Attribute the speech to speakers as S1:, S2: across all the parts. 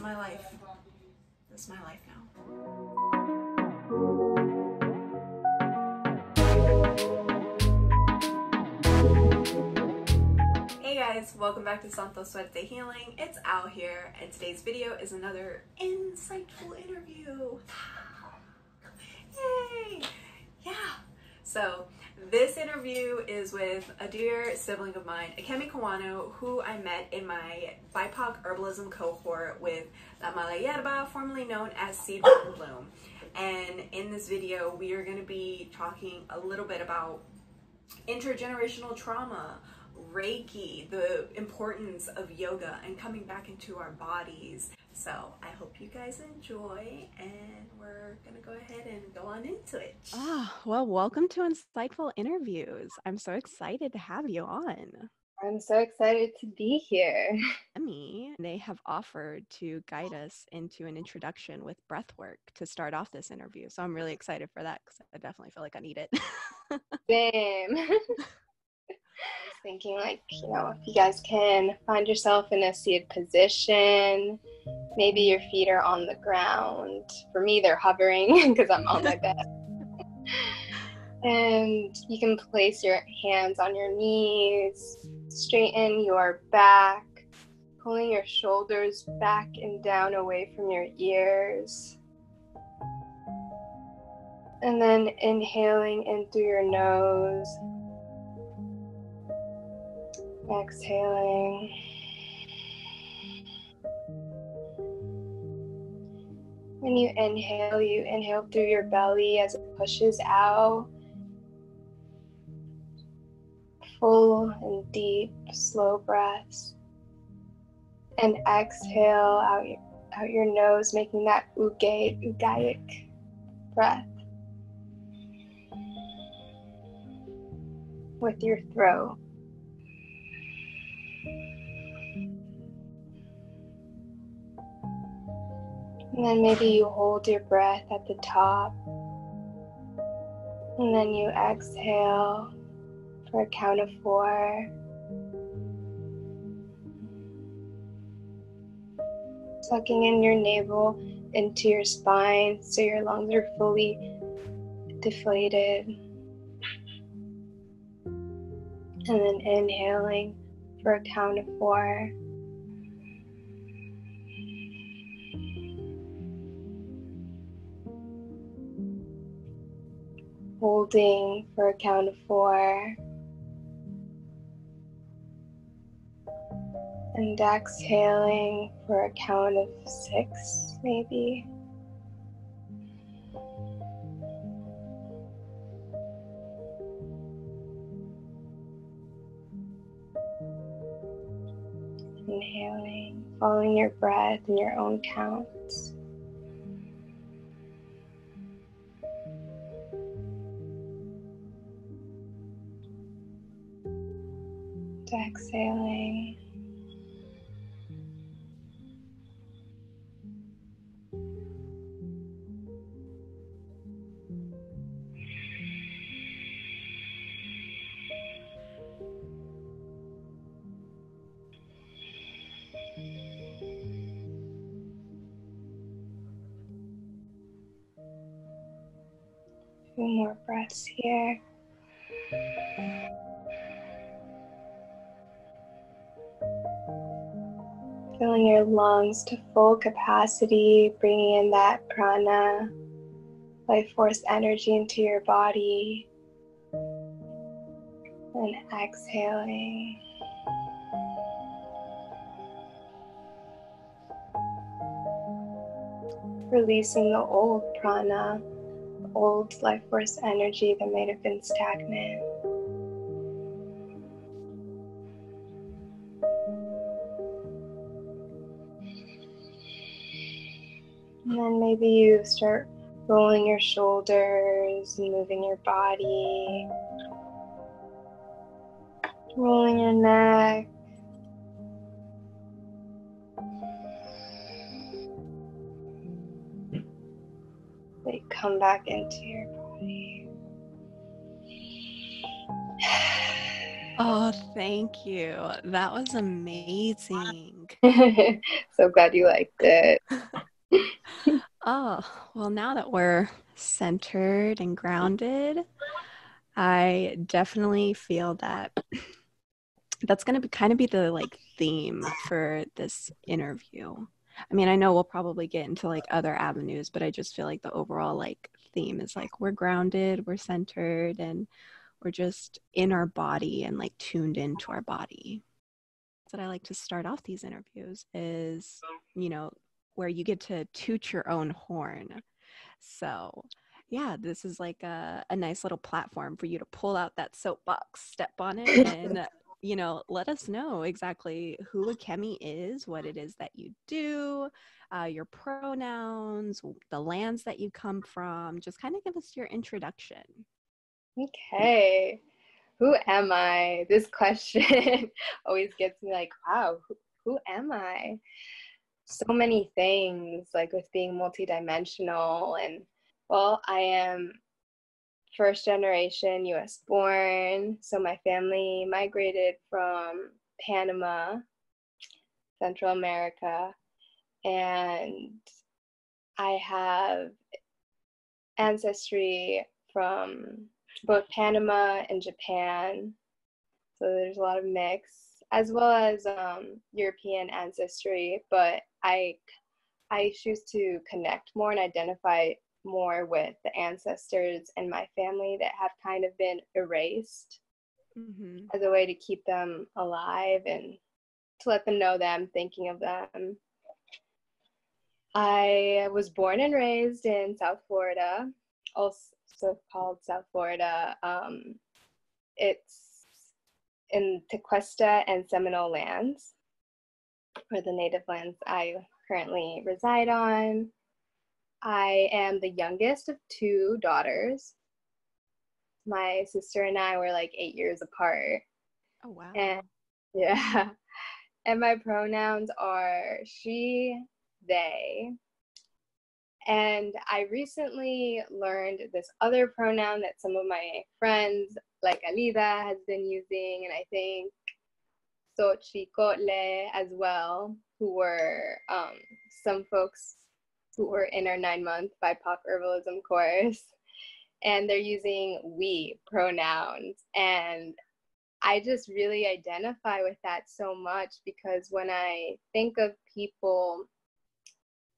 S1: my life. This is my life now. Hey guys, welcome back to Santossuerte Healing. It's Al here, and today's video is another insightful interview. Yay! Yeah. So this interview is with a dear sibling of mine, Akemi Kawano, who I met in my BIPOC herbalism cohort with La Mala Yerba, formerly known as Seed and Bloom. And in this video, we are going to be talking a little bit about intergenerational trauma, Reiki, the importance of yoga and coming back into our bodies. So I hope you guys enjoy, and we're gonna go ahead and go on into it.
S2: Well, welcome to Insightful Interviews. I'm so excited to have you on.
S3: I'm so excited to be here.
S2: They have offered to guide us into an introduction with breath work to start off this interview. So I'm really excited for that because I definitely feel like I need it.
S3: Same. I was thinking, like, if you guys can find yourself in a seated position, maybe your feet are on the ground. For me, they're hovering because I'm on my bed. And you can place your hands on your knees, straighten your back, pulling your shoulders back and down away from your ears. And then inhaling in through your nose. Exhaling. When you inhale through your belly as it pushes out. Full and deep, slow breaths. And exhale out your nose, making that ugaic breath with your throat. And then maybe you hold your breath at the top. And then you exhale for a count of 4. Sucking in your navel into your spine so your lungs are fully deflated. And then inhaling for a count of 4. Holding for a count of 4. And exhaling for a count of 6, maybe. Inhaling, following your breath in your own counts. Exhaling. A few more breaths here. Filling your lungs to full capacity, bringing in that prana, life force energy into your body. And exhaling. Releasing the old prana, the old life force energy that might have been stagnant. And then maybe you start rolling your shoulders and moving your body, rolling your neck. They come back into your body.
S2: Oh, thank you. That was amazing.
S3: So glad you liked it.
S2: Oh, well, now that we're centered and grounded, I definitely feel that that's going to be kind of be the like theme for this interview. I mean, I know we'll probably get into like other avenues, but I just feel like the overall like theme is like we're grounded, we're centered, and we're just in our body and like tuned into our body. That I like to start off these interviews is, where you get to toot your own horn. So, yeah, this is like a nice little platform for you to pull out that soapbox, step on it, and, let us know exactly who Akemi is, what it is that you do, your pronouns, the lands that you come from. Just kind of give us your introduction.
S3: Okay. Who am I? This question always gets me like, wow, who am I? So many things, like with being multidimensional. And well, I am first generation US born. So my family migrated from Panama, Central America, and I have ancestry from both Panama and Japan. So there's a lot of mix, as well as European ancestry. But I choose to connect more and identify more with the ancestors in my family that have kind of been erased as a way to keep them alive and to let them know that I'm thinking of them. I was born and raised in South Florida, also called South Florida. It's in Tequesta and Seminole lands, or the native lands I currently reside on. I am the youngest of 2 daughters. My sister and I were like 8 years apart.
S2: Oh, wow.
S3: And yeah. And my pronouns are she, they. And I recently learned this other pronoun that some of my friends, like Alida, has been using, and I think Xochitl as well, who were some folks who were in our 9-month BIPOC herbalism course, and they're using we pronouns. And I just really identify with that so much because when I think of people,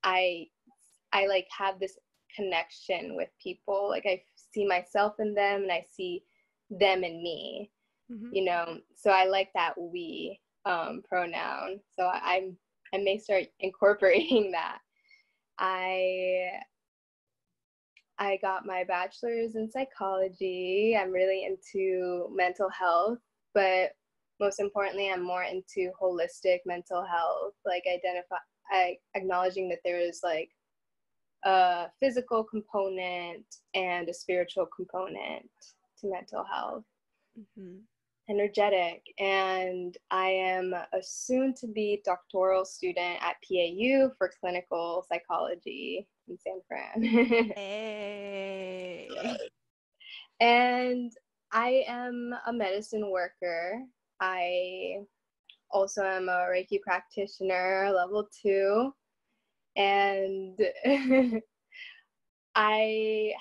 S3: I like have this connection with people. Like I see myself in them and I see them in me, so I like that we pronoun. So I may start incorporating that. I got my bachelor's in psychology. I'm really into mental health, but most importantly, I'm more into holistic mental health, like acknowledging that there is like a physical component and a spiritual component to mental health. Energetic. And I am a soon-to-be doctoral student at PAU for clinical psychology in San Fran.
S2: Hey.
S3: And I am a medicine worker. I also am a Reiki practitioner, level 2. And I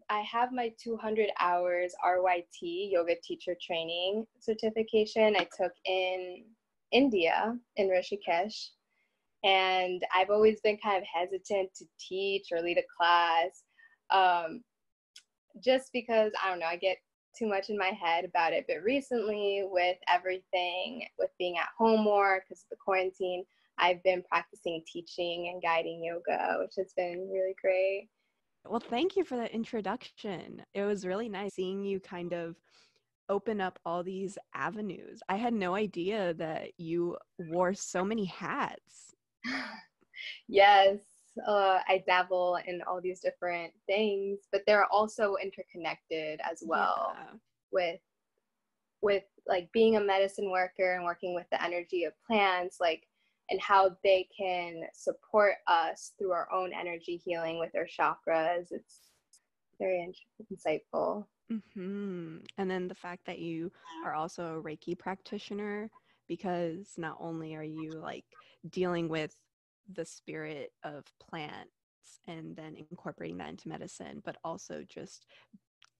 S3: have my 200 hours RYT, yoga teacher training certification I took in India, in Rishikesh. And I've always been kind of hesitant to teach or lead a class, just because, I don't know, I get too much in my head about it. But recently, with everything, with being at home more because of the quarantine, I've been practicing teaching and guiding yoga, which has been really great.
S2: Well, thank you for that introduction. It was really nice seeing you kind of open up all these avenues. I had no idea that you wore so many hats.
S3: Yes, I dabble in all these different things, but they're also interconnected as well. Yeah. with like being a medicine worker and working with the energy of plants, like, and how they can support us through our own energy healing with our chakras. It's very insightful.
S2: And then the fact that you are also a Reiki practitioner, because not only are you like dealing with the spirit of plants and then incorporating that into medicine, but also just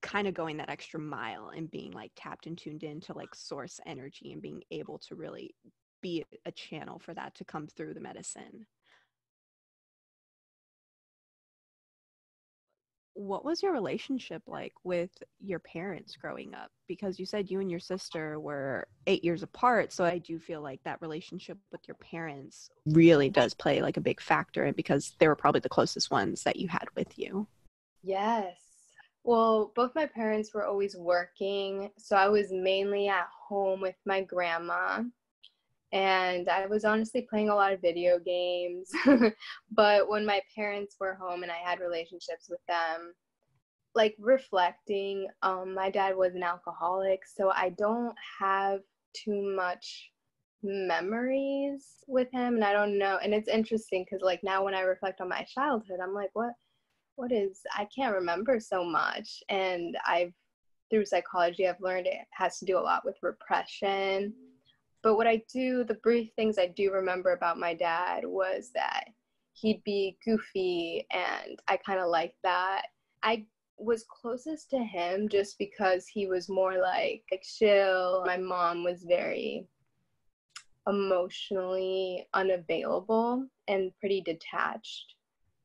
S2: kind of going that extra mile and being like tapped and tuned into like source energy and being able to really be a channel for that to come through the medicine. What was your relationship like with your parents growing up? Because you said you and your sister were 8 years apart. So I do feel like that relationship with your parents really does play like a big factor, and because they were probably the closest ones that you had with you.
S3: Yes. Well, both my parents were always working, so I was mainly at home with my grandma. And I was honestly playing a lot of video games. But when my parents were home and I had relationships with them, like reflecting, my dad was an alcoholic, so I don't have too much memories with him. And I don't know. And it's interesting because like now when I reflect on my childhood, I'm like, what is, I can't remember so much. And through psychology, I've learned it has to do a lot with repression. But the brief things I do remember about my dad was that he'd be goofy, and I kind of liked that. I was closest to him just because he was more like chill. My mom was very emotionally unavailable and pretty detached.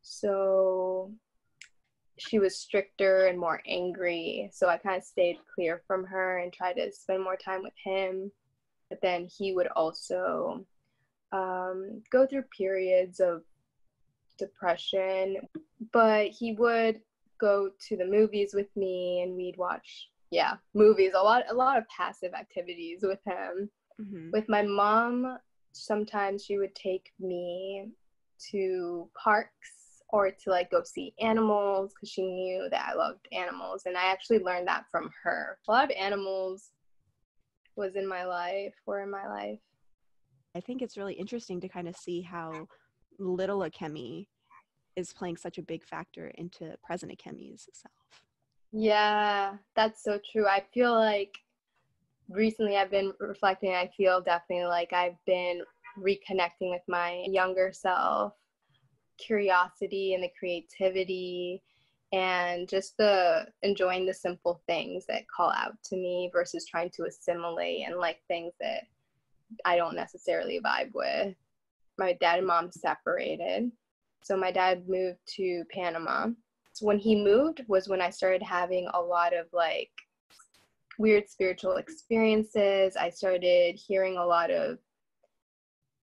S3: So she was stricter and more angry. So I kind of stayed clear from her and tried to spend more time with him. But then he would also go through periods of depression, but he would go to the movies with me and we'd watch movies, a lot of passive activities with him. With my mom, sometimes she would take me to parks or to like go see animals because she knew that I loved animals, and I actually learned that from her. A lot of animals were in my life.
S2: I think it's really interesting to kind of see how little Akemi is playing such a big factor into present Akemi's self.
S3: Yeah, that's so true. I feel like recently I've been reflecting. I feel definitely like I've been reconnecting with my younger self, curiosity and the creativity, and just the enjoying the simple things that call out to me versus trying to assimilate and like things that I don't necessarily vibe with. My dad and mom separated, so my dad moved to Panama. So when he moved was when I started having a lot of like weird spiritual experiences. I started hearing a lot of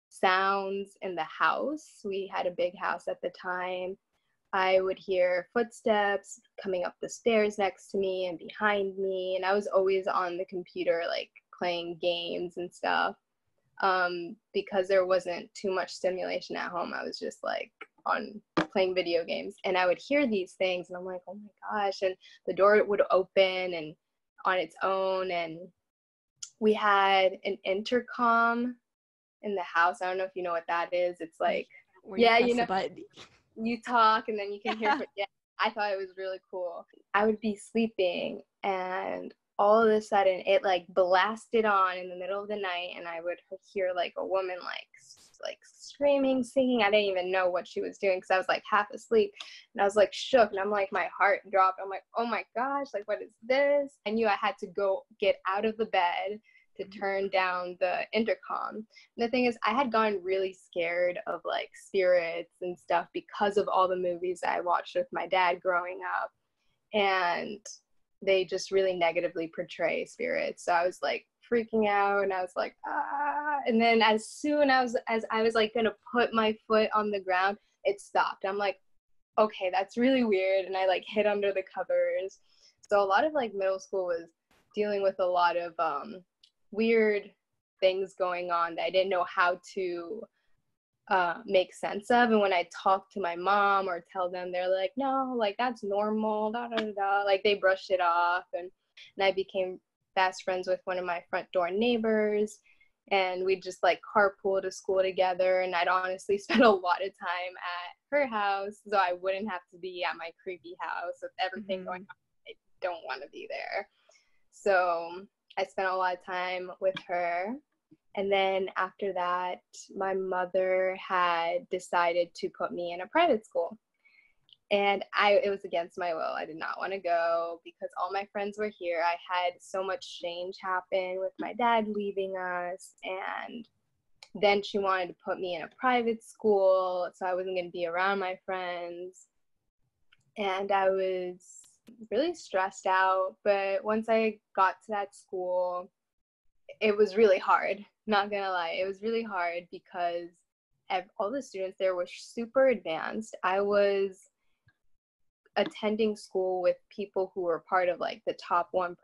S3: sounds in the house. We had a big house at the time. I would hear footsteps coming up the stairs next to me and behind me, and I was always on the computer like playing games and stuff. Because there wasn't too much stimulation at home, I was just like on playing video games, and I would hear these things and I'm like, oh my gosh, and the door would open and on its own, and we had an intercom in the house. I don't know if you know what that is. It's like
S2: where you press the button.
S3: You talk and then you can hear I thought it was really cool. I would be sleeping and all of a sudden it like blasted on in the middle of the night, and I would hear like a woman like screaming, singing. I didn't even know what she was doing because I was like half asleep, and I was like shook, and I'm like, my heart dropped. I'm like, oh my gosh, like what is this? I knew I had to go get out of the bed to turn down the intercom. And the thing is, I had gotten really scared of like spirits and stuff because of all the movies I watched with my dad growing up, and they just really negatively portray spirits. So I was like freaking out, and I was like, ah. And then as soon as I was like gonna put my foot on the ground, it stopped. I'm like, okay, that's really weird. And I like hid under the covers. So a lot of like middle school was dealing with a lot of weird things going on that I didn't know how to make sense of. And when I talk to my mom or tell them, they're like, no, like that's normal, da, da, da, da. Like they brushed it off. And I became best friends with one of my front door neighbors, and we'd just like carpool to school together, and I'd honestly spend a lot of time at her house so I wouldn't have to be at my creepy house with everything going on. don't want to be there. So I spent a lot of time with her. And then after that, my mother had decided to put me in a private school. And it was against my will. I did not want to go because all my friends were here. I had so much change happen with my dad leaving us. And then she wanted to put me in a private school, so I wasn't going to be around my friends. And I was really stressed out. But once I got to that school, it was really hard. Not going to lie. It was really hard because all the students there were super advanced. I was attending school with people who were part of like the top 1%,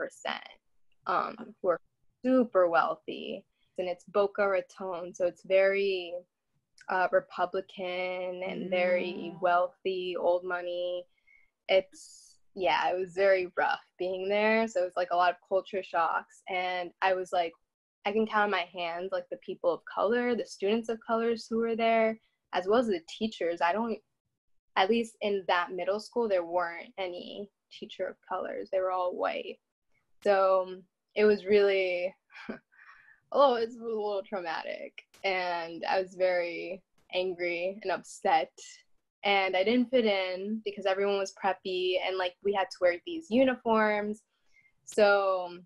S3: who are super wealthy. And it's Boca Raton, so it's very Republican and very wealthy, old money. It was very rough being there. So it was like a lot of culture shocks. And I was like, I can count on my hands, like the people of color, the students of colors who were there, as well as the teachers. At least in that middle school, there weren't any teacher of colors. They were all white. So it was really, it was a little traumatic. And I was very angry and upset. And I didn't fit in because everyone was preppy and like we had to wear these uniforms. So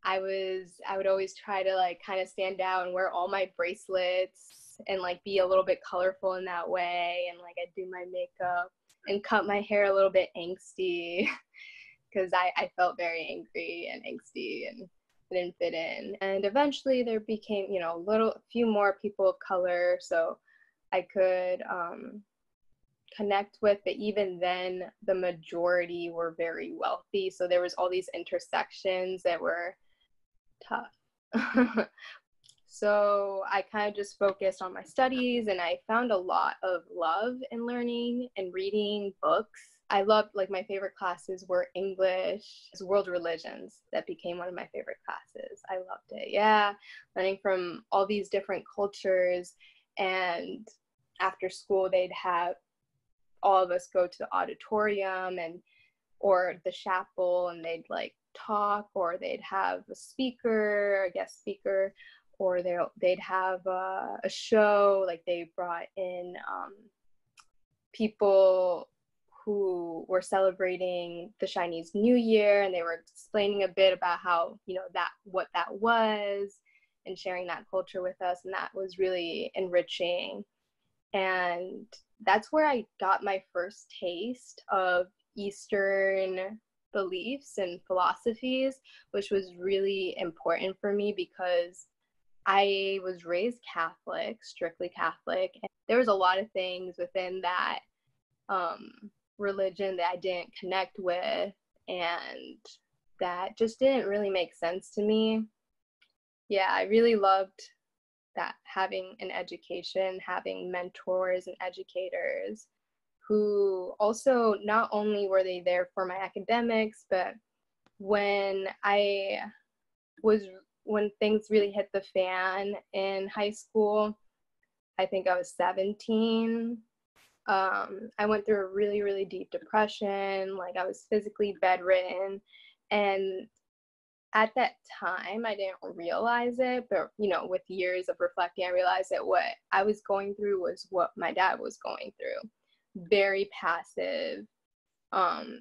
S3: I would always try to like kind of stand out and wear all my bracelets and like be a little bit colorful in that way. And like I'd do my makeup and cut my hair a little bit angsty because I felt very angry and angsty and didn't fit in. And eventually there became, a few more people of color so I could connect with, but even then the majority were very wealthy. So there was all these intersections that were tough. So I kind of just focused on my studies and I found a lot of love in learning and reading books. I loved, like, my favorite classes were English, world religions. That became one of my favorite classes. I loved it. Yeah, learning from all these different cultures. And after school, they'd have all of us go to the auditorium or the chapel, and they'd like talk, or they'd have a guest speaker, or they'd have a show. Like they brought in people who were celebrating the Chinese New Year, and they were explaining a bit about how, what that was, and sharing that culture with us, and that was really enriching. And that's where I got my first taste of Eastern beliefs and philosophies, which was really important for me because I was raised Catholic, strictly Catholic, and there was a lot of things within that religion that I didn't connect with and that just didn't really make sense to me. Yeah, I really loved that, having an education, having mentors and educators who also, not only were they there for my academics, but when things really hit the fan in high school, I think I was 17, I went through a really, really deep depression. Like I was physically bedridden, and at that time, I didn't realize it, but, with years of reflecting, I realized that what I was going through was what my dad was going through. Very passive,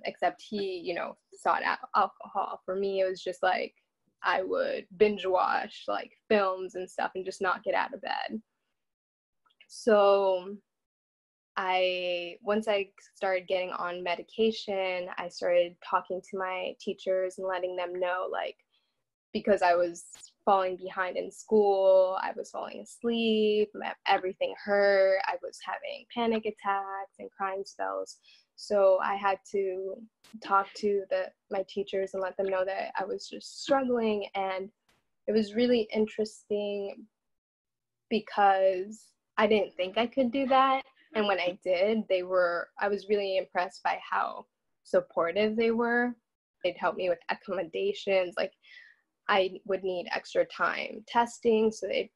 S3: except he, sought out alcohol. For me, it was just like I would binge watch like films and stuff and just not get out of bed. So once I started getting on medication, I started talking to my teachers and letting them know, like, because I was falling behind in school, I was falling asleep, everything hurt, I was having panic attacks and crying spells. So I had to talk to my teachers and let them know that I was just struggling. And it was really interesting because I didn't think I could do that. And when I did, I was really impressed by how supportive they were. They'd help me with accommodations. Like I would need extra time testing, so they'd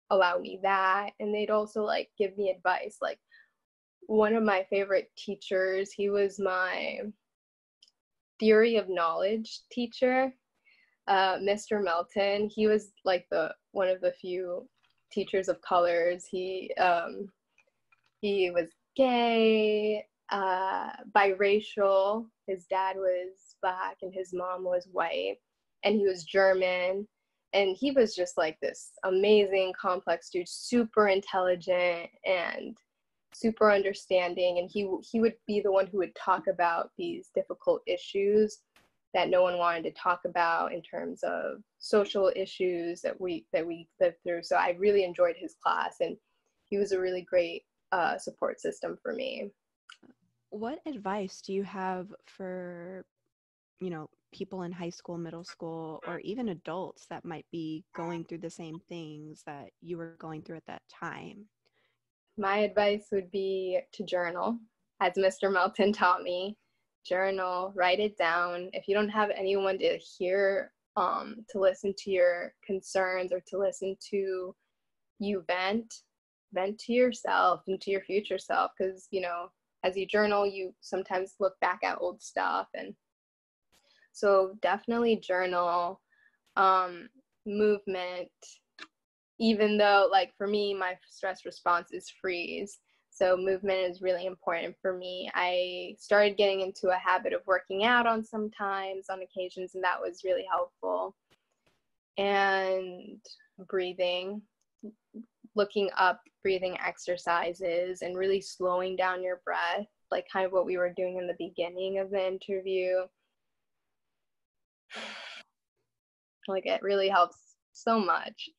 S3: allow me that. And they'd also like give me advice. Like one of my favorite teachers, he was my theory of knowledge teacher, Mr. Melton. He was like one of the few teachers of colors. He was gay, biracial. His dad was Black and his mom was white, and he was German. And he was just like this amazing, complex dude, super intelligent and super understanding. And he would be the one who would talk about these difficult issues that no one wanted to talk about in terms of social issues that we lived through. So I really enjoyed his class, and he was a really great support system for me.
S2: What advice do you have for, people in high school, middle school, or even adults that might be going through the same things that you were going through at that time?
S3: My advice would be to journal, as Mr. Melton taught me. Journal, write it down. If you don't have anyone to hear, to listen to your concerns or to listen to you vent to yourself and to your future self. Because, as you journal, you sometimes look back at old stuff. And so definitely journal, movement, even though, like, for me, my stress response is freeze. So movement is really important for me. I started getting into a habit of working out on occasions, and that was really helpful. And breathing, looking up breathing exercises and really slowing down your breath, like kind of what we were doing in the beginning of the interview. Like, it really helps so much.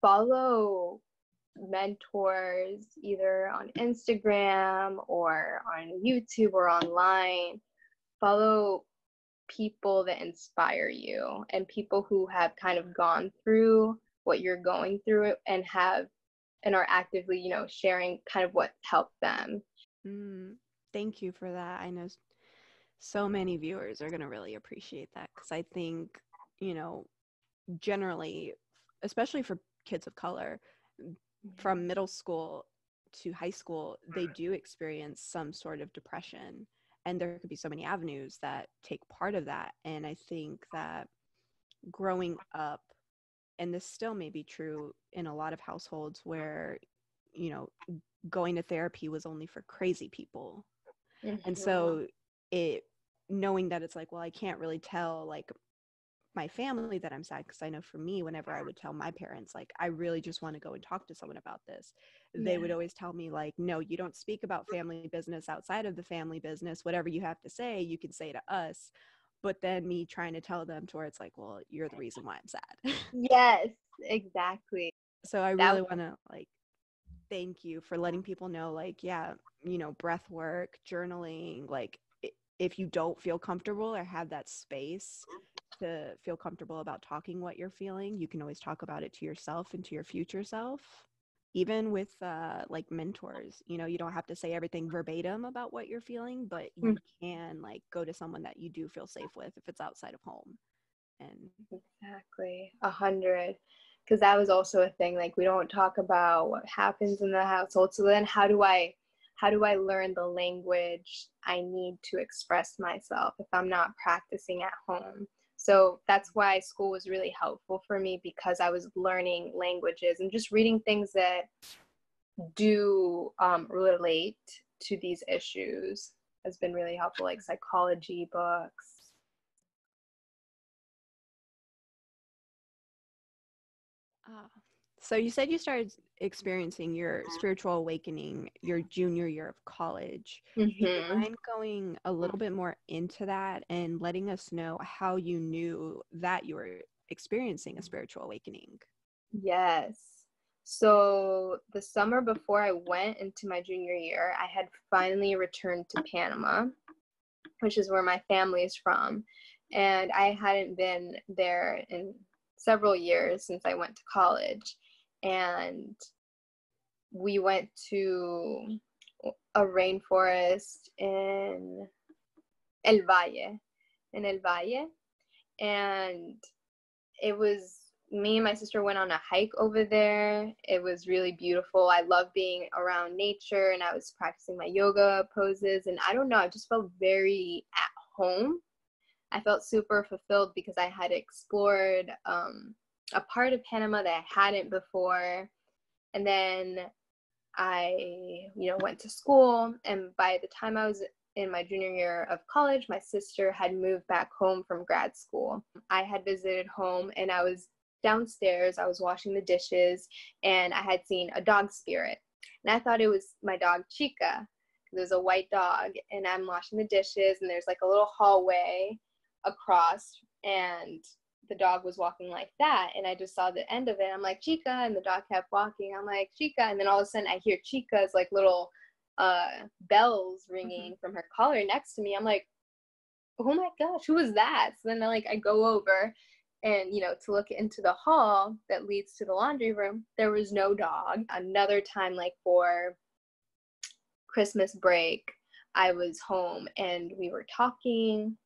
S3: Follow mentors either on Instagram or on YouTube or online. Follow people that inspire you and people who have kind of gone through what you're going through and are actively, sharing kind of what helped them.
S2: Thank you for that. I know so many viewers are going to really appreciate that, because I think, generally, especially for kids of color, from middle school to high school, they do experience some sort of depression, and there could be so many avenues that take part of that. And I think that growing up, and this still may be true in a lot of households where, going to therapy was only for crazy people. Mm-hmm. And so knowing that it's like, well, I can't really tell like my family that I'm sad, because I know for me, whenever I would tell my parents, like, I really just want to go and talk to someone about this, they would always tell me, like, no, you don't speak about family business outside of the family business. Whatever you have to say, you can say to us. But then me trying to tell them to where it's like, well, you're the reason why I'm sad.
S3: Yes, exactly.
S2: So I really want to like thank you for letting people know, like, yeah, breath work, journaling, like, if you don't feel comfortable or have that space to feel comfortable about talking what you're feeling, you can always talk about it to yourself and to your future self. Even with like mentors, you don't have to say everything verbatim about what you're feeling, but you can like go to someone that you do feel safe with if it's outside of home. And
S3: exactly, 100, because that was also a thing, like, we don't talk about what happens in the household. So then how do I learn the language I need to express myself if I'm not practicing at home? So that's why school was really helpful for me, because I was learning languages and just reading things that do relate to these issues has been really helpful, like psychology books.
S2: So you said you started experiencing your spiritual awakening your junior year of college.
S3: Mm-hmm.
S2: Do you mind going a little bit more into that and letting us know how you knew that you were experiencing a spiritual awakening?
S3: Yes. So the summer before I went into my junior year, I had finally returned to Panama, which is where my family is from. And I hadn't been there in several years since I went to college. And we went to a rainforest in El Valle, and it was, me and my sister went on a hike over there. It was really beautiful. I love being around nature, and I was practicing my yoga poses, and I don't know, I just felt very at home I felt super fulfilled because I had explored a part of Panama that I hadn't before. And then I, went to school, and by the time I was in my junior year of college, my sister had moved back home from grad school. I had visited home, and I was downstairs. I was washing the dishes, and I had seen a dog spirit. And I thought it was my dog Chica. There's a white dog, and I'm washing the dishes, and there's like a little hallway across, and the dog was walking like that, and I just saw the end of it. I'm like, Chica, and the dog kept walking. I'm like, Chica, and then all of a sudden I hear Chica's like little bells ringing from her collar next to me. I'm like, oh my gosh, who was that? So then I go over, and to look into the hall that leads to the laundry room. There was no dog. Another time, like for Christmas break, I was home and we were talking,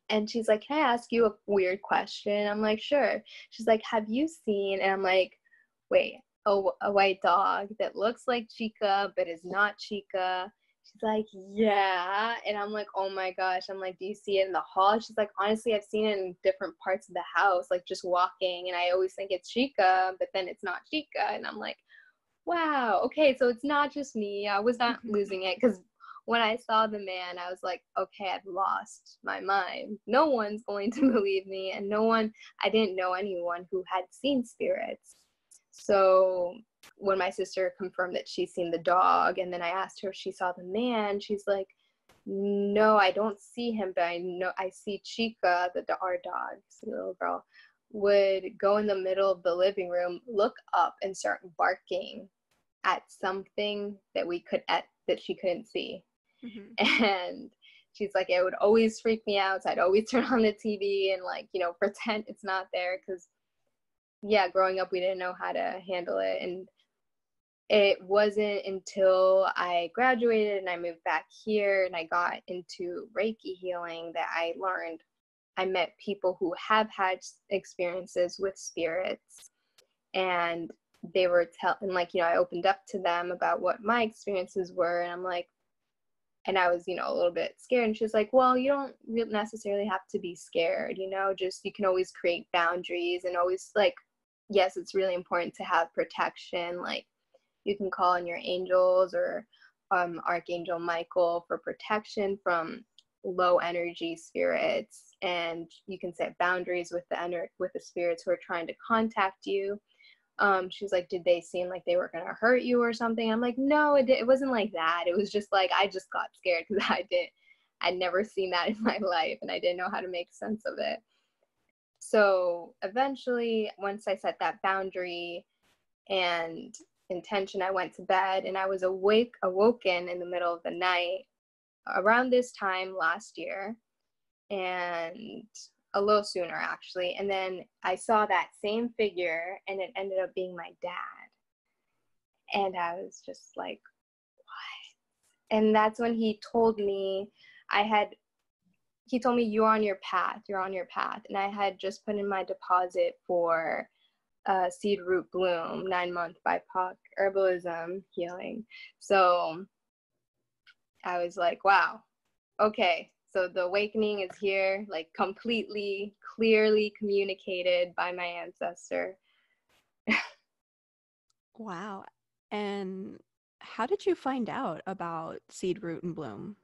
S3: and she's like, can I ask you a weird question? I'm like, sure. She's like, have you seen, and I'm like, wait, a white dog that looks like Chica but is not Chica? She's like, yeah. And I'm like, oh my gosh. I'm like, do you see it in the hall? She's like, honestly, I've seen it in different parts of the house, like just walking, and I always think it's Chica, but then it's not Chica. And I'm like, wow, okay, so it's not just me. I was not losing it, because when I saw the man, I was like, okay, I've lost my mind. No one's going to believe me, and I didn't know anyone who had seen spirits. So when my sister confirmed that she's seen the dog, and then I asked her if she saw the man, she's like, no, I don't see him, but I see Chica, our dog, the little girl, would go in the middle of the living room, look up, and start barking at something that she couldn't see. And she's like, it would always freak me out, so I'd always turn on the TV and pretend it's not there, because growing up we didn't know how to handle it. And it wasn't until I graduated and I moved back here and I got into Reiki healing that I met people who have had experiences with spirits, and they were I opened up to them about what my experiences were, and I'm like, and I was, a little bit scared. And she was like, well, you don't necessarily have to be scared, just, you can always create boundaries, and always yes, it's really important to have protection. Like, you can call on your angels or Archangel Michael for protection from low energy spirits, and you can set boundaries with the spirits who are trying to contact you. She's like, did they seem like they were gonna hurt you or something? I'm like, no, it wasn't like that. It was just like, I just got scared because I'd never seen that in my life, and I didn't know how to make sense of it. So eventually, once I set that boundary and intention, I went to bed, and I was awoken in the middle of the night around this time last year, and a little sooner actually. And then I saw that same figure, and it ended up being my dad. And I was just like, what? And that's when he told me, you're on your path. And I had just put in my deposit for seed root bloom 9-month BIPOC herbalism healing. So I was like, wow, okay, so the awakening is here, completely clearly communicated by my ancestor.
S2: Wow. And how did you find out about seed root and bloom?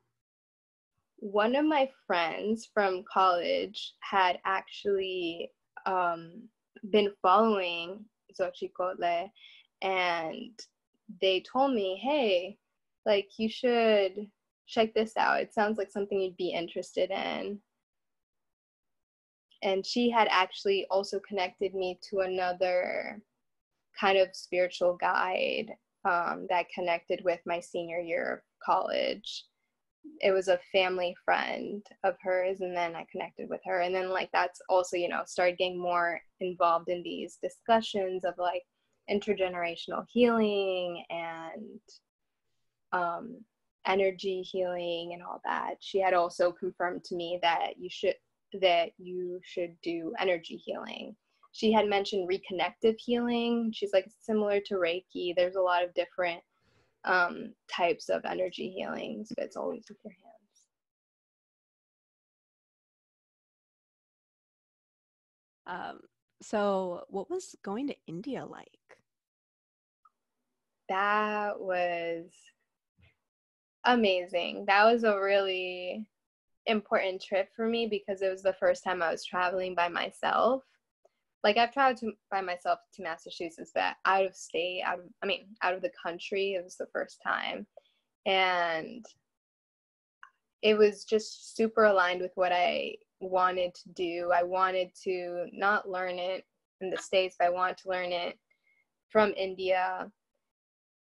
S3: One of my friends from college had actually been following Xochitl, and they told me, hey, you should check this out. It sounds like something you'd be interested in. And she had actually also connected me to another kind of spiritual guide that connected with my senior year of college. It was a family friend of hers, and then I connected with her. And then that's also, started getting more involved in these discussions of intergenerational healing and energy healing and all that. She had also confirmed to me that you should do energy healing. She had mentioned reconnective healing. She's like, similar to Reiki. There's a lot of different types of energy healings, but it's always with your hands.
S2: So what was going to India like?
S3: That was amazing. That was a really important trip for me because it was the first time I was traveling by myself. Like I've traveled by myself to Massachusetts, but out of state, out of the country, it was the first time. And it was just super aligned with what I wanted to do. I wanted to not learn it in the States, but I wanted to learn it from India.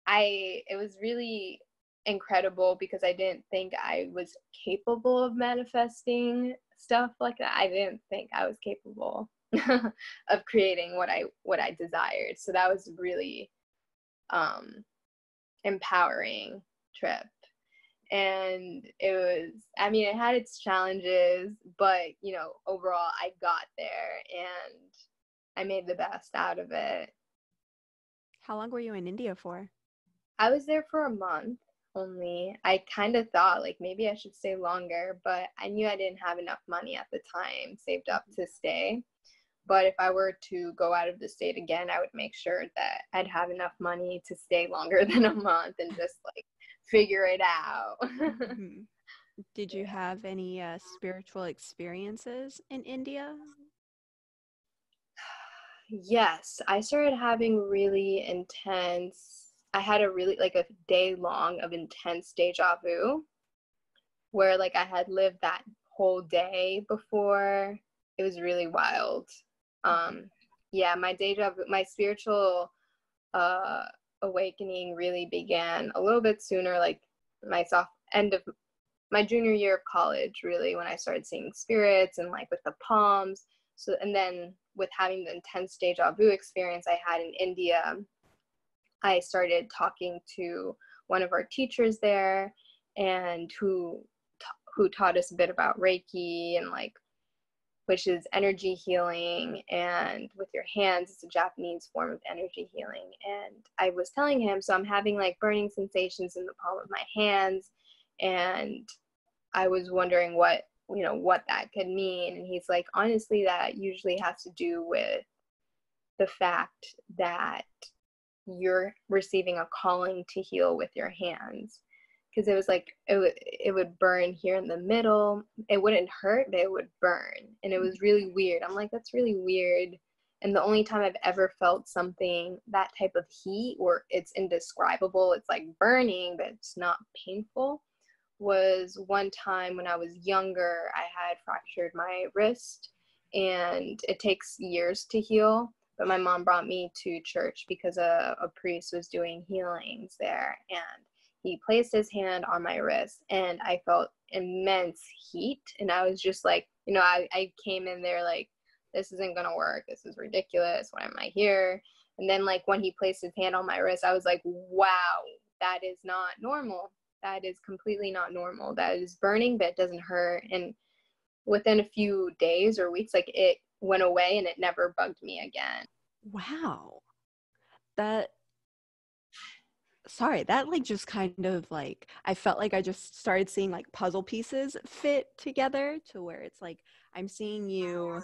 S3: It was really incredible because I didn't think I was capable of manifesting stuff like that. I didn't think I was capable of creating what I desired. So that was really empowering trip. And it had its challenges, but overall I got there and I made the best out of it.
S2: How long were you in India for?
S3: I was there for a month only. I kind of thought like maybe I should stay longer, but I knew I didn't have enough money at the time saved up to stay. But if I were to go out of the state again, I would make sure that I'd have enough money to stay longer than a month and just like figure it out.
S2: Mm-hmm. Did you have any spiritual experiences in India?
S3: Yes, I started having I had like a day long of intense deja vu where like I had lived that whole day before. It was really wild. Yeah, my spiritual awakening really began a little bit sooner, like end of my junior year of college, really, when I started seeing spirits and like with the palms. So, and then with having the intense deja vu experience I had in India, I started talking to one of our teachers there, and who taught us a bit about Reiki and like, which is energy healing, and with your hands, it's a Japanese form of energy healing. And I was telling him, so I'm having like burning sensations in the palm of my hands, and I was wondering what that could mean. And he's like, honestly, that usually has to do with the fact that you're receiving a calling to heal with your hands. Because it was like it would burn here in the middle. It wouldn't hurt, but it would burn. And it was really weird. I'm like, that's really weird. And the only time I've ever felt something, that type of heat, or it's indescribable, it's like burning, but it's not painful, was one time when I was younger. I had fractured my wrist, and it takes years to heal. But my mom brought me to church because a priest was doing healings there, and he placed his hand on my wrist, and I felt immense heat. And I was just like, I came in there like, this isn't gonna work. This is ridiculous. Why am I here? And then like when he placed his hand on my wrist, I was like, wow, that is not normal. That is completely not normal. That is burning, but it doesn't hurt. And within a few days or weeks, like it went away and it never bugged me again.
S2: Wow. That like just kind of like, I felt like I just started seeing like puzzle pieces fit together to where it's like, I'm seeing you,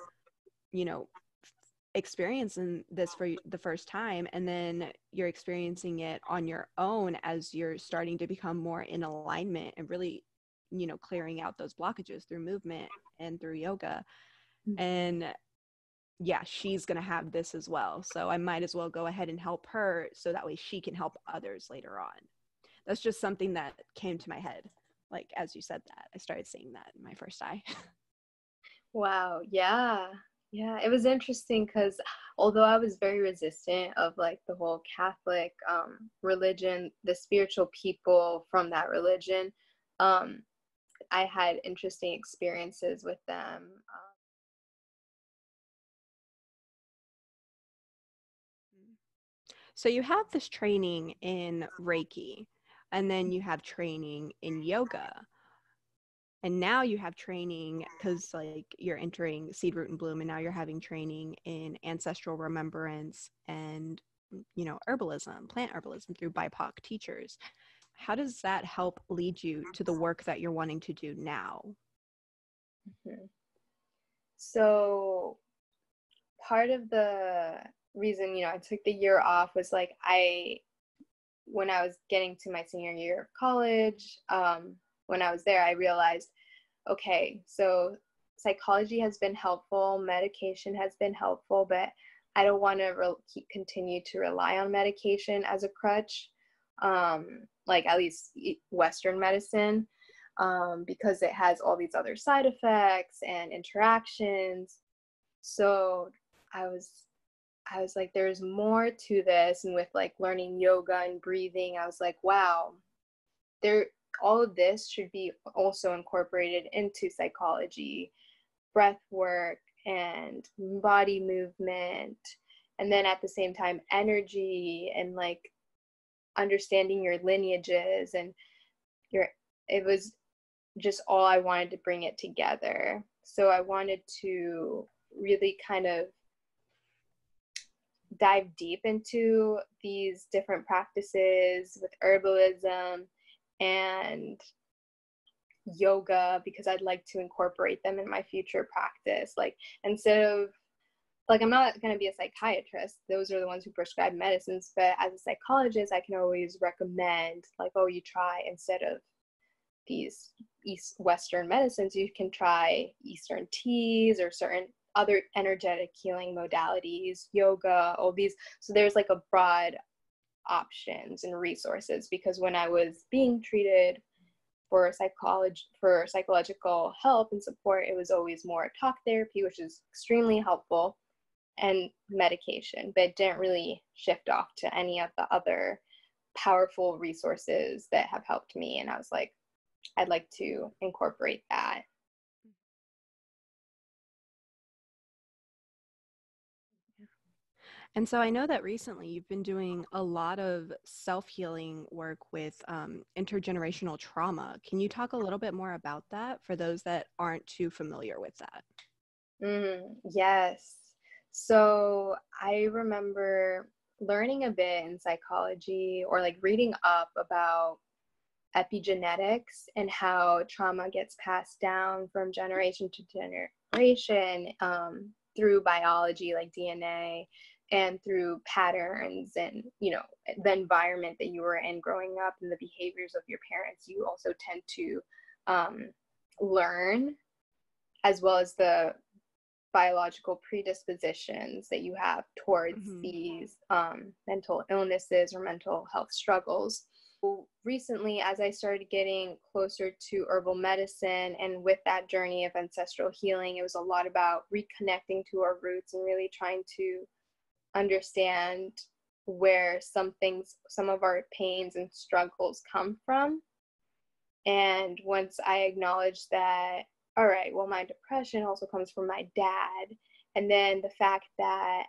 S2: experiencing this for the first time, and then you're experiencing it on your own as you're starting to become more in alignment and really, clearing out those blockages through movement and through yoga. And yeah, she's going to have this as well. So I might as well go ahead and help her so that way she can help others later on. That's just something that came to my head. Like, as you said that, I started seeing that in my first eye.
S3: Wow. Yeah. Yeah. It was interesting because although I was very resistant of like the whole Catholic religion, the spiritual people from that religion, I had interesting experiences with them.
S2: So you have this training in Reiki, and then you have training in yoga. And now you have training because like you're entering seed, root, and bloom, and now you're having training in ancestral remembrance and herbalism, plant herbalism through BIPOC teachers. How does that help lead you to the work that you're wanting to do now?
S3: So part of the reason, I took the year off was like when I was getting to my senior year of college, when I was there, I realized, okay, so psychology has been helpful, medication has been helpful, but I don't want to continue to rely on medication as a crutch, like at least Western medicine, because it has all these other side effects and interactions. So I was like, there's more to this. And with like learning yoga and breathing, I was like, wow, all of this should be also incorporated into psychology, breath work and body movement, and then at the same time energy and like understanding your lineages and it was just all I wanted to bring it together. So I wanted to really kind of dive deep into these different practices with herbalism and yoga, because I'd like to incorporate them in my future practice. Like, instead of, like, I'm not going to be a psychiatrist. Those are the ones who prescribe medicines. But as a psychologist, I can always recommend, like, oh, you try, instead of these Western medicines, you can try Eastern teas or certain other energetic healing modalities, yoga, all these. So there's like a broad options and resources, because when I was being treated for psychological help and support, it was always more talk therapy, which is extremely helpful, and medication, but it didn't really shift off to any of the other powerful resources that have helped me. And I was like, I'd like to incorporate that.
S2: And so I know that recently you've been doing a lot of self-healing work with intergenerational trauma. Can you talk a little bit more about that for those that aren't too familiar with that?
S3: Yes. So I remember learning a bit in psychology, or like reading up about epigenetics and how trauma gets passed down from generation to generation, through biology like DNA, and through patterns and, the environment that you were in growing up and the behaviors of your parents. You also tend to learn, as well as the biological predispositions that you have towards these mental illnesses or mental health struggles. Recently, as I started getting closer to herbal medicine, and with that journey of ancestral healing, it was a lot about reconnecting to our roots and really trying to understand where some of our pains and struggles come from. And once I acknowledged that, all right, well, my depression also comes from my dad, and then the fact that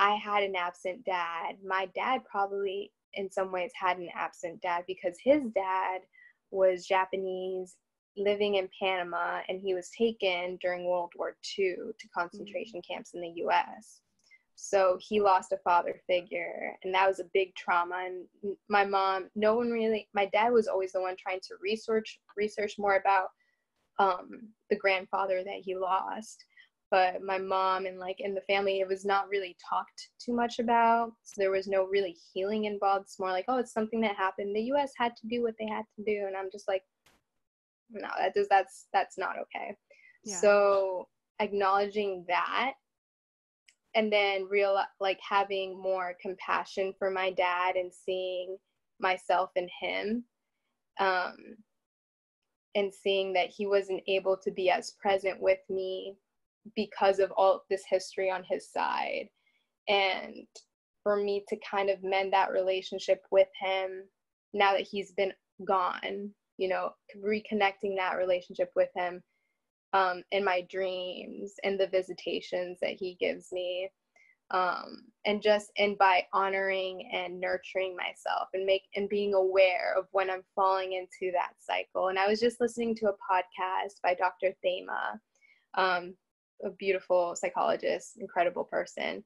S3: I had an absent dad, my dad probably in some ways had an absent dad, because his dad was Japanese, living in Panama, and he was taken during World War II to concentration camps in the US. So he lost a father figure, and that was a big trauma. And my mom, my dad was always the one trying to research more about the grandfather that he lost. But my mom and like in the family, it was not really talked too much about. So there was no really healing involved. It's more like, oh, it's something that happened. The US had to do what they had to do. And I'm just like, no, that's not okay. Yeah. So acknowledging that, and then having more compassion for my dad and seeing myself in him, and seeing that he wasn't able to be as present with me because of all this history on his side. And for me to kind of mend that relationship with him now that he's been gone, reconnecting that relationship with him in my dreams and the visitations that he gives me, and by honoring and nurturing myself and being aware of when I'm falling into that cycle. And I was just listening to a podcast by Dr. Thema, a beautiful psychologist, incredible person.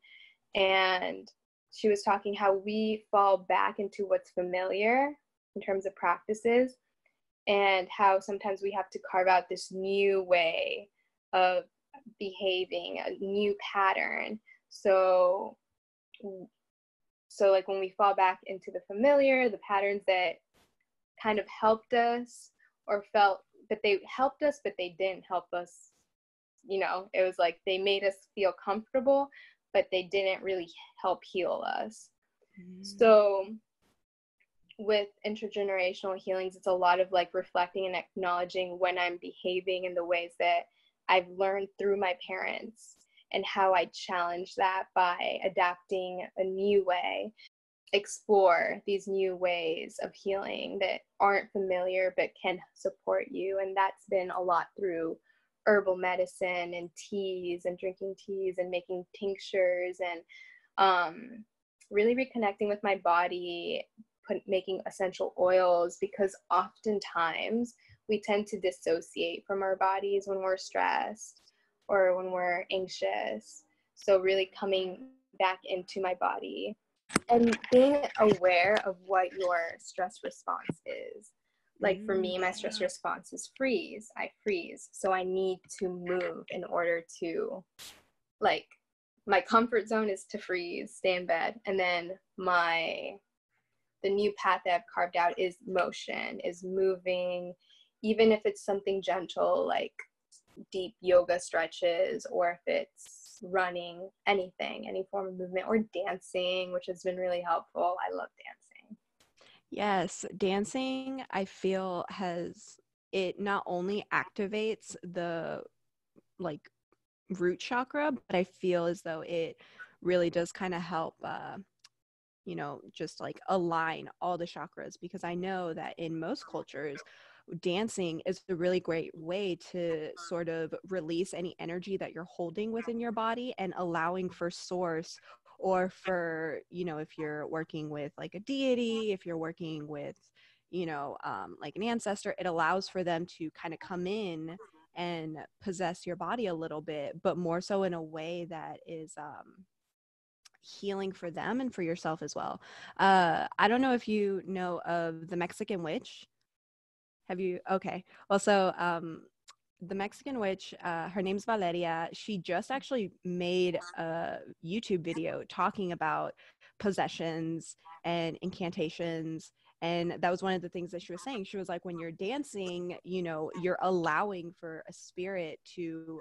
S3: And she was talking how we fall back into what's familiar in terms of practices, and how sometimes we have to carve out this new way of behaving, a new pattern, So like when we fall back into the familiar, the patterns that kind of helped us or felt, but they helped us, but they didn't help us, you know, it was like they made us feel comfortable, but they didn't really help heal us. So with intergenerational healings, it's a lot of like reflecting and acknowledging when I'm behaving in the ways that I've learned through my parents, and how I challenge that by adapting a new way, explore these new ways of healing that aren't familiar but can support you. And that's been a lot through herbal medicine and teas and drinking teas and making tinctures and really reconnecting with my body, making essential oils, because oftentimes we tend to dissociate from our bodies when we're stressed or when we're anxious. So really coming back into my body and being aware of what your stress response is. Like for me, my stress response is freeze. I freeze. So I need to move in order to, like, my comfort zone is to freeze, stay in bed. And then the new path that I've carved out is motion, is moving, even if it's something gentle, like deep yoga stretches, or if it's running, anything, any form of movement, or dancing, which has been really helpful. I love dancing.
S2: Yes, dancing, I feel it not only activates the like root chakra, but I feel as though it really does kind of help, just like align all the chakras, because I know that in most cultures, dancing is a really great way to sort of release any energy that you're holding within your body and allowing for source, or for, if you're working with like a deity, if you're working with, like an ancestor, it allows for them to kind of come in and possess your body a little bit, but more so in a way that is healing for them and for yourself as well. I don't know if you know of the Mexican witch. Have you? Okay. Well, so the Mexican witch, her name's Valeria. She just actually made a YouTube video talking about possessions and incantations. And that was one of the things that she was saying. She was like, when you're dancing, you're allowing for a spirit to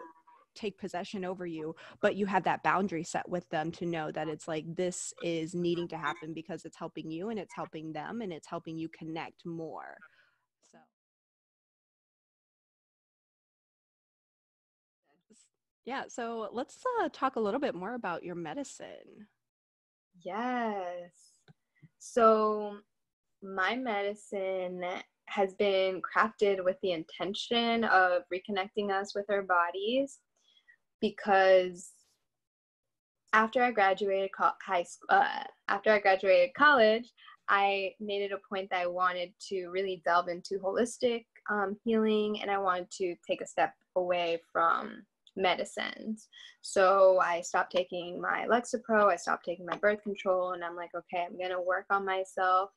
S2: take possession over you, but you have that boundary set with them to know that it's like, this is needing to happen because it's helping you and it's helping them and it's helping you connect more. So yeah, so let's talk a little bit more about your medicine.
S3: Yes. So my medicine has been crafted with the intention of reconnecting us with our bodies, because after I graduated college, I made it a point that I wanted to really delve into holistic healing, and I wanted to take a step away from medicines. So I stopped taking my Lexapro, I stopped taking my birth control, and I'm like, okay, I'm gonna work on myself.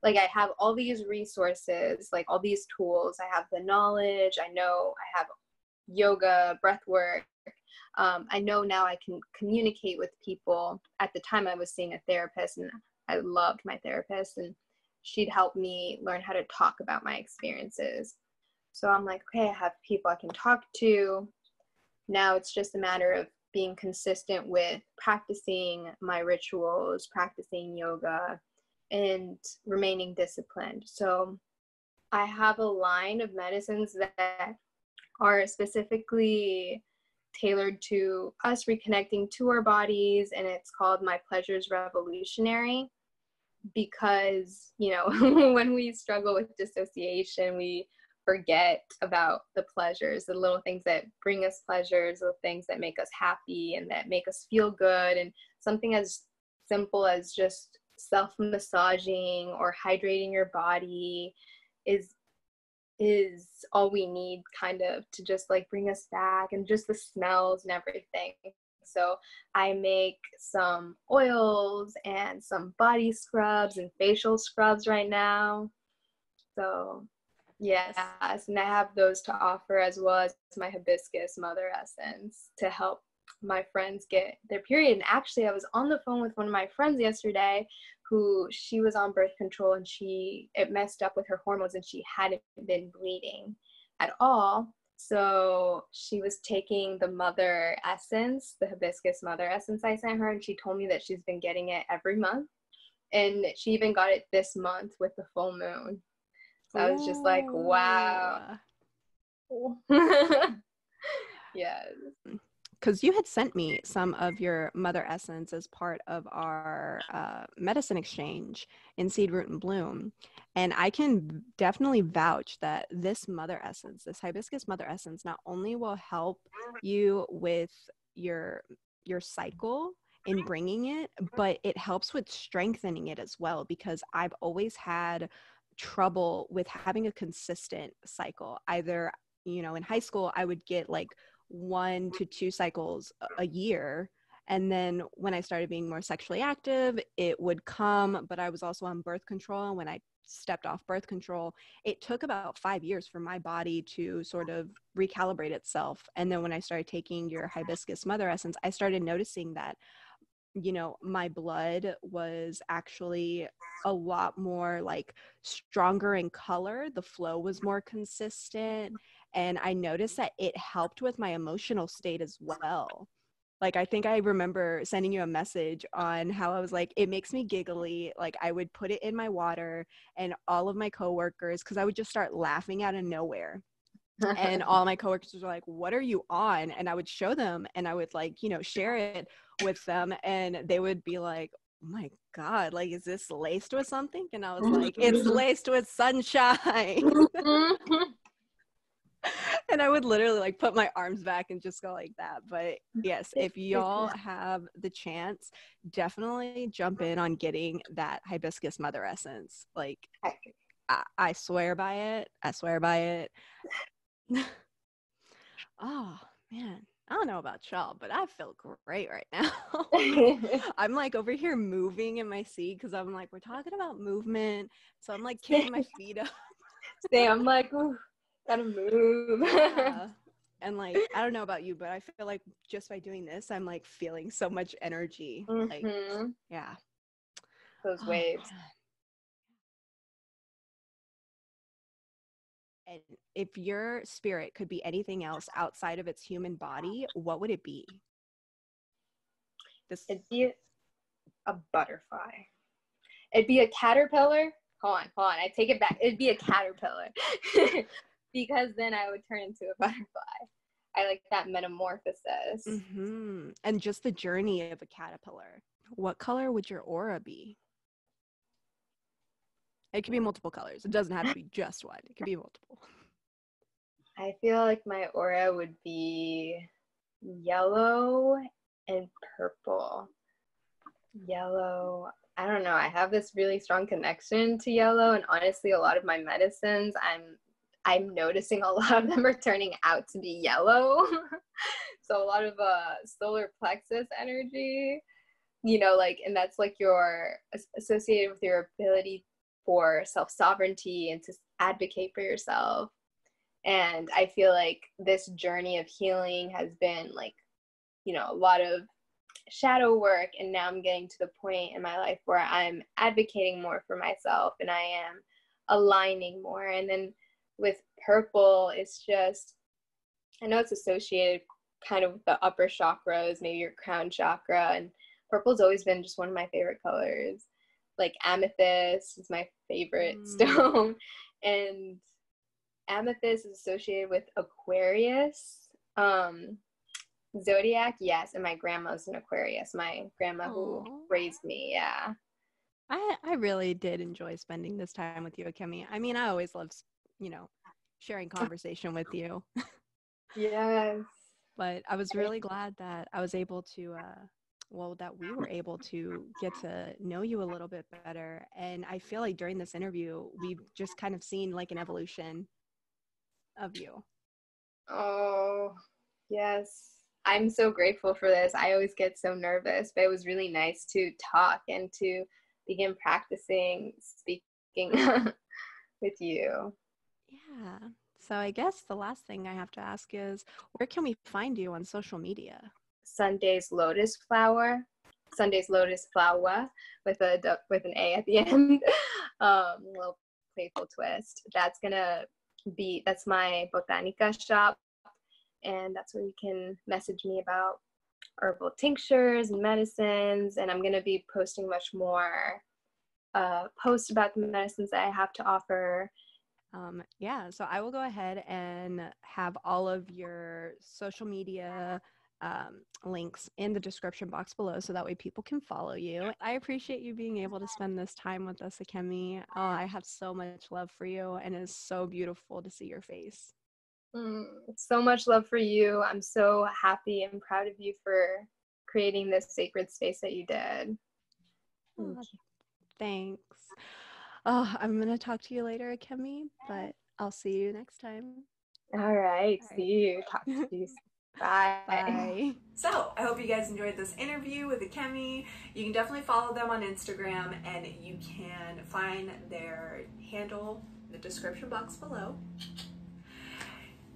S3: Like, I have all these resources, like all these tools, I have the knowledge, I know I have yoga, breath work. I know now I can communicate with people. At the time I was seeing a therapist, and I loved my therapist, and she'd help me learn how to talk about my experiences. So I'm like, okay, I have people I can talk to. Now it's just a matter of being consistent with practicing my rituals, practicing yoga, and remaining disciplined. So I have a line of medicines that are specifically tailored to us reconnecting to our bodies, and it's called My Pleasures Revolutionary, because, when we struggle with dissociation, we forget about the pleasures, the little things that bring us pleasures, the things that make us happy and that make us feel good. And something as simple as just self-massaging or hydrating your body is all we need, kind of, to just like bring us back, and just the smells and everything. So I make some oils and some body scrubs and facial scrubs right now. So yes, and I have those to offer, as well as my hibiscus mother essence to help my friends get their period. And actually, I was on the phone with one of my friends yesterday who she was on birth control and it messed up with her hormones and she hadn't been bleeding at all. So she was taking the mother essence, the hibiscus mother essence I sent her, and she told me that she's been getting it every month. And she even got it this month with the full moon. So I was just like, wow. Yes.
S2: Because you had sent me some of your mother essence as part of our medicine exchange in Seed, Root, and Bloom. And I can definitely vouch that this mother essence, this hibiscus mother essence, not only will help you with your cycle in bringing it, but it helps with strengthening it as well, because I've always had trouble with having a consistent cycle. Either, you know, in high school, I would get like 1 to 2 cycles a year. And then when I started being more sexually active, it would come, but I was also on birth control. And when I stepped off birth control, it took about 5 years for my body to sort of recalibrate itself. And then when I started taking your hibiscus mother essence, I started noticing that, you know, my blood was actually a lot more like stronger in color. The flow was more consistent. And I noticed that it helped with my emotional state as well. Like, I think I remember sending you a message on how I was like, it makes me giggly. Like, I would put it in my water, and all of my coworkers, because I would just start laughing out of nowhere. And all my coworkers were like, what are you on? And I would show them, and I would, like, you know, share it with them, and they would be like, oh my God, like, is this laced with something? And I was like, it's laced with sunshine. And I would literally like put my arms back and just go like that. But yes, if y'all have the chance, definitely jump in on getting that hibiscus mother essence. Like, I swear by it. I swear by it. Oh man, I don't know about y'all, but I feel great right now. I'm like over here moving in my seat because I'm like, we're talking about movement, so I'm like kicking my feet up.
S3: I'm like, ooh, gotta move.
S2: Yeah. And like, I don't know about you, but I feel like just by doing this, I'm like feeling so much energy. Like, yeah,
S3: those waves.
S2: Man. And if your spirit could be anything else outside of its human body, what would it be?
S3: It'd be a butterfly. It'd be a caterpillar. Hold on. I take it back. It'd be a caterpillar. Because then I would turn into a butterfly. I like that metamorphosis.
S2: And just the journey of a caterpillar. What color would your aura be? It could be multiple colors. It doesn't have to be just one. It could be multiple.
S3: I feel like my aura would be yellow and purple. Yellow. I don't know. I have this really strong connection to yellow, and honestly, a lot of my medicines, I'm noticing a lot of them are turning out to be yellow. So a lot of solar plexus energy, you know, like, and that's like your associated with your ability for self-sovereignty and to advocate for yourself. And I feel like this journey of healing has been like, you know, a lot of shadow work, and now I'm getting to the point in my life where I'm advocating more for myself and I am aligning more. And then with purple, it's just, I know it's associated kind of with the upper chakras, maybe your crown chakra, and purple's always been just one of my favorite colors. Like amethyst is my favorite stone, and amethyst is associated with Aquarius zodiac. Yes, and my grandma's an Aquarius, my grandma who raised me. Yeah,
S2: I really did enjoy spending this time with you, Akemi. I mean, I always love, you know, sharing conversation with you.
S3: Yes.
S2: But I was really glad that I was able to that we were able to get to know you a little bit better. And I feel like during this interview, we've just kind of seen like an evolution of you.
S3: Oh, yes. I'm so grateful for this. I always get so nervous, but it was really nice to talk and to begin practicing speaking with you.
S2: Yeah. So I guess the last thing I have to ask is, where can we find you on social media?
S3: Sunday's lotus flower with an A at the end. Little playful twist. That's my botanica shop, and that's where you can message me about herbal tinctures and medicines. And I'm gonna be posting much more posts about the medicines that I have to offer.
S2: Yeah, so I will go ahead and have all of your social media links in the description box below so that way people can follow you. I appreciate you being able to spend this time with us, Akemi. Oh, I have so much love for you, and it's so beautiful to see your face.
S3: So much love for you. I'm so happy and proud of you for creating this sacred space that you did.
S2: Thanks. Oh, I'm going to talk to you later, Akemi, but I'll see you next time.
S3: All right. See you. Talk to you. Bye.
S2: Bye.
S1: So, I hope you guys enjoyed this interview with Akemi. You can definitely follow them on Instagram, and you can find their handle in the description box below.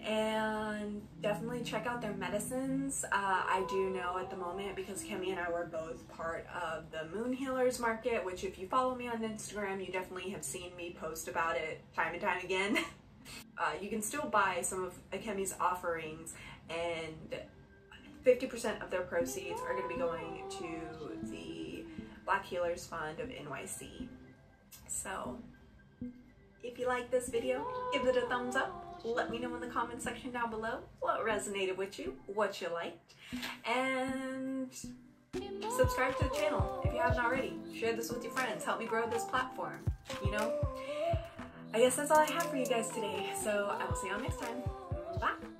S1: And definitely check out their medicines. I do know at the moment, because Kemi and I were both part of the Moon Healers Market, which if you follow me on Instagram, you definitely have seen me post about it time and time again. You can still buy some of Akemi's offerings, and 50% of their proceeds are going to be going to the Black Healers Fund of NYC. So if you like this video, give it a thumbs up. Let me know in the comment section down below what resonated with you, what you liked, and subscribe to the channel if you haven't already. Share this with your friends. Help me grow this platform, you know? I guess that's all I have for you guys today, so I will see y'all next time. Bye!